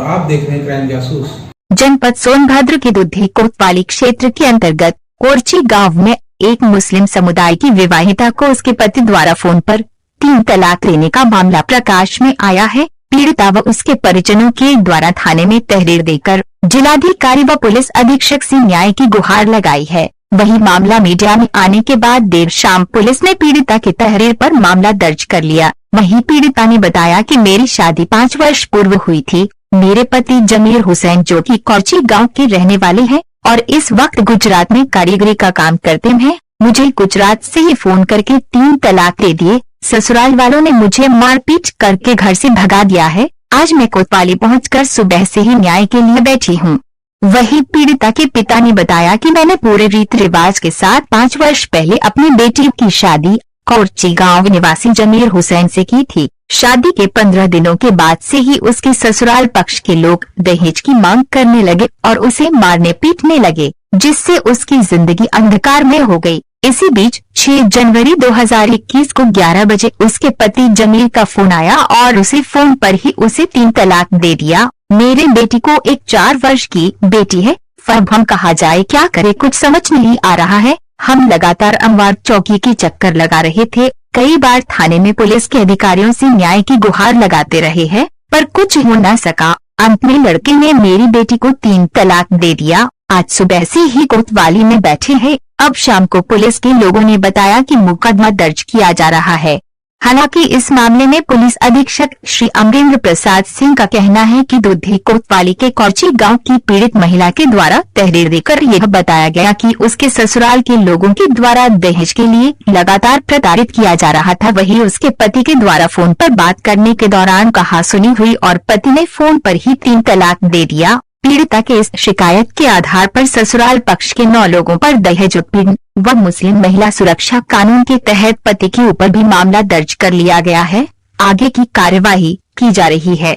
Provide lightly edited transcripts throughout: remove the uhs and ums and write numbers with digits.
आप देख रहे हैं क्राइम जासूस। जनपद सोनभद्र के दुधी कोतवाली क्षेत्र के अंतर्गत कोरची गांव में एक मुस्लिम समुदाय की विवाहिता को उसके पति द्वारा फोन पर 3 तलाक देने का मामला प्रकाश में आया है। पीड़िता व उसके परिजनों के द्वारा थाने में तहरीर देकर जिलाधिकारी व पुलिस अधीक्षक से न्याय की गुहार लगाई है। वही मामला मीडिया में आने के बाद देर शाम पुलिस ने पीड़िता की तहरीर पर मामला दर्ज कर लिया। वहीं पीड़िता ने बताया कि मेरी शादी 5 वर्ष पूर्व हुई थी। मेरे पति जमीर हुसैन जो कि कोरची गांव के रहने वाले हैं और इस वक्त गुजरात में कारीगरी का काम करते हैं, मुझे गुजरात से ही फोन करके 3 तलाक दे दिए। ससुराल वालों ने मुझे मारपीट करके घर से भगा दिया है। आज मैं कोतवाली पहुंचकर सुबह से ही न्याय के लिए बैठी हूं। वही पीड़िता के पिता ने बताया कि मैंने पूरे रीति रिवाज के साथ 5 वर्ष पहले अपनी बेटी की शादी कोरची गांव निवासी जमीर हुसैन से की थी। शादी के 15 दिनों के बाद से ही उसके ससुराल पक्ष के लोग दहेज की मांग करने लगे और उसे मारने पीटने लगे, जिससे उसकी जिंदगी अंधकार में हो गई। इसी बीच 6 जनवरी 2021 को 11 बजे उसके पति जमीर का फोन आया और उसे फोन पर ही उसे 3 तलाक दे दिया। मेरे बेटी को एक 4 वर्ष की बेटी है। अब हम कहा जाए क्या करे, कुछ समझ नहीं आ रहा है। हम लगातार अमवार चौकी की चक्कर लगा रहे थे। कई बार थाने में पुलिस के अधिकारियों से न्याय की गुहार लगाते रहे हैं, पर कुछ हो न सका। अंत में लड़के ने मेरी बेटी को 3 तलाक दे दिया। आज सुबह से ही कोतवाली में बैठे हैं। अब शाम को पुलिस के लोगों ने बताया कि मुकदमा दर्ज किया जा रहा है। हालांकि इस मामले में पुलिस अधीक्षक श्री अमरेंद्र प्रसाद सिंह का कहना है कि दुधी कोतवाली के कोरची गांव की पीड़ित महिला के द्वारा तहरीर देकर यह बताया गया कि उसके ससुराल के लोगों के द्वारा दहेज के लिए लगातार प्रताड़ित किया जा रहा था। वहीं उसके पति के द्वारा फोन पर बात करने के दौरान कहासुनी हुई और पति ने फोन पर ही 3 तलाक दे दिया। पीड़िता के इस शिकायत के आधार पर ससुराल पक्ष के 9 लोगों पर दहेज उत्पीड़न व मुस्लिम महिला सुरक्षा कानून के तहत पति के ऊपर भी मामला दर्ज कर लिया गया है। आगे की कार्यवाही की जा रही है।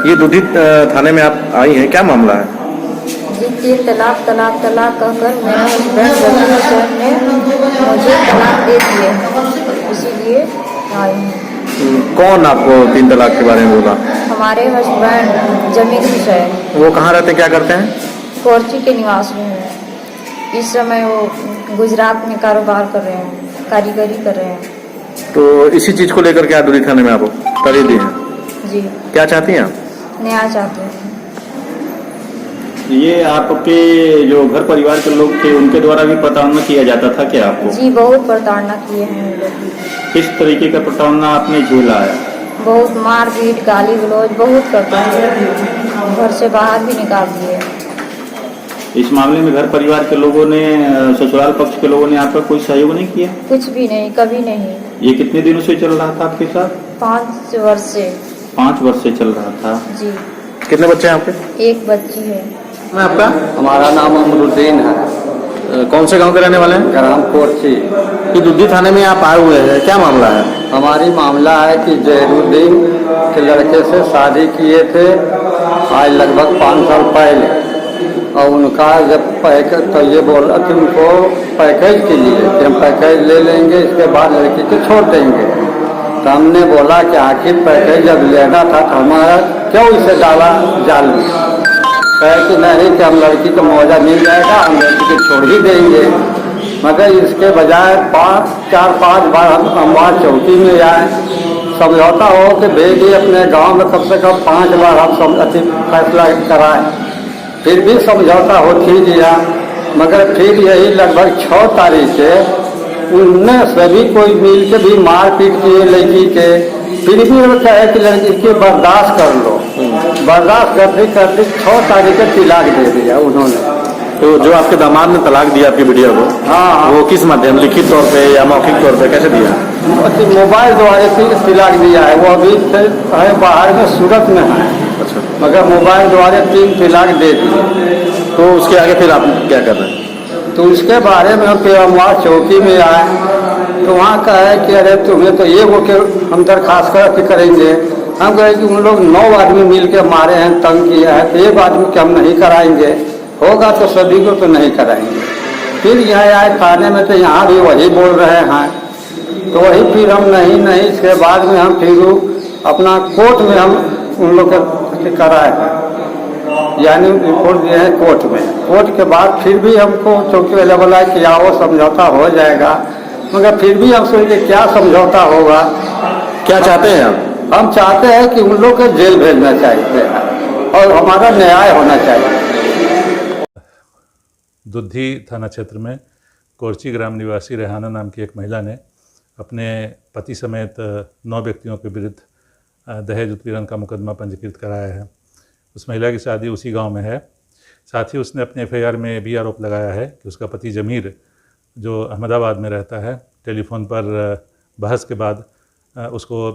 ये दुधी थाने में आप आई हैं, क्या मामला है? जी 3 तलाक कहकर मेरे हस्बैंड जमीर हुसैन ने मुझे तलाक दे दिए, इसीलिए आई हूँ। कौन आपको 3 तलाक के बारे में बोला? हमारे हस्बैंड जमीर हुसैन। वो कहाँ रहते, क्या करते हैं? कोरची के निवासी हैं। इस समय वो गुजरात में कारोबार कर रहे हैं, कारीगरी कर रहे हैं। तो इसी चीज को लेकर क्या दुधी थाने में आपको तहरीर दी है? जी। क्या चाहती हैं आप? न्याय चाहते हैं। ये आपके जो घर परिवार के लोग थे उनके द्वारा भी प्रताड़ना किया जाता था क्या आपको? जी बहुत प्रताड़ना किए हैं लोग। किस तरीके का प्रताड़ना आपने झेला है? बहुत मारपीट, गाली गलौज बहुत करते हैं, घर से बाहर भी निकाल दिए। इस मामले में घर परिवार के लोगों ने, ससुराल पक्ष के लोगों ने आपका कोई सहयोग नहीं किया? कुछ भी नहीं, कभी नहीं। ये कितने दिनों से चल रहा था आपके साथ? 5 वर्ष से। 5 वर्ष से चल रहा था। जी। कितने बच्चे हैं आपके? एक बच्ची है। आपका? हमारा नाम अमरुद्दीन है। कौन से गांव के रहने वाले हैं? ग्राम कोरची। ये दुधी थाने में आप आए हुए हैं, क्या मामला है? हमारी मामला है कि जहरुद्दीन के लड़के से शादी किए थे आज लगभग 5 साल पहले, और उनका जब पैकेज तो ये बोल रहा था उनको पैकेज के लिए कि हम पैकेज ले लेंगे, इसके बाद लड़की को छोड़ देंगे। तो हमने बोला कि आखिर पैकेज जब लेना था तो हमारा क्यों इसे डाला जाल में? कहे कि नहीं कि हम लड़की को मुआवजा मिल जाएगा, हम लड़की को छोड़ ही देंगे। मगर इसके बजाय 4-5 बार हम अमवार चौकी में आए, समझौता हो कि भेजिए अपने गांव में कम से कम 5 बार हम फैसला कराएं, फिर भी समझौता हो ही दिया। मगर फिर यही लगभग 6 तारीख के उनने सभी कोई मिल के भी मारपीट किए लड़की के, फिर भी वो कहे कि लड़की की बर्दाश्त कर लो। बर्दाश्त करते करते 6 तारीख को तलाक दे दिया उन्होंने। तो जो आपके दामाद ने तलाक दिया आपकी बेटिया को, हाँ, वो किस माध्यम, लिखित तौर पे या मौखिक तौर पे कैसे दिया? मोबाइल द्वारा तलाक दिया है। वो अभी है बाहर में, सूरत में है। अच्छा। मगर मोबाइल द्वारा 3 तलाक दे दिए। तो उसके आगे फिर आप क्या कर रहे हैं? तो उसके बारे में हम फिर अमवार चौकी में आए, तो वहाँ कहे कि अरे तुम्हें तो ये वो के हम दरखास्त कर करेंगे। हम कहे कि उन लोग 9 आदमी मिल के मारे हैं, तंग किया है, तो 1 आदमी के हम नहीं कराएंगे, होगा तो सभी को तो नहीं कराएंगे। फिर यहाँ आए थाने में, तो यहाँ भी वही बोल रहे हैं। तो वही फिर हम नहीं, इसके बाद में हम फिर अपना कोर्ट में हम उन लोग के कराए हैं। यानी रिपोर्ट दिए हैं कोर्ट में। कोर्ट के बाद फिर भी हमको चौकी वाला बोला कि आओ समझौता हो जाएगा, मगर फिर भी हम सोचे क्या समझौता होगा। क्या चाहते हैं आप? हम चाहते हैं कि उन लोग को जेल भेजना चाहिए और हमारा न्याय होना चाहिए। दुद्धी थाना क्षेत्र में कोरची ग्राम निवासी रेहाना नाम की एक महिला ने अपने पति समेत 9 व्यक्तियों के विरुद्ध दहेज उत्पीड़न का मुकदमा पंजीकृत कराया है। उस महिला की शादी उसी गांव में है। साथ ही उसने अपने FIR में भी आरोप लगाया है कि उसका पति जमीर, जो अहमदाबाद में रहता है, टेलीफोन पर बहस के बाद उसको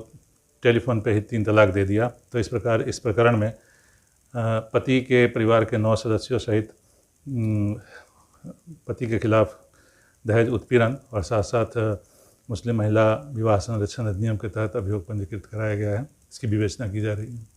टेलीफोन पे ही 3 तलाक दे दिया। तो इस प्रकार इस प्रकरण में पति के परिवार के 9 सदस्यों सहित पति के खिलाफ दहेज उत्पीड़न और साथ साथ मुस्लिम महिला विवाह संरक्षण अधिनियम के तहत अभियोग पंजीकृत कराया गया है। इसकी विवेचना की जा रही है।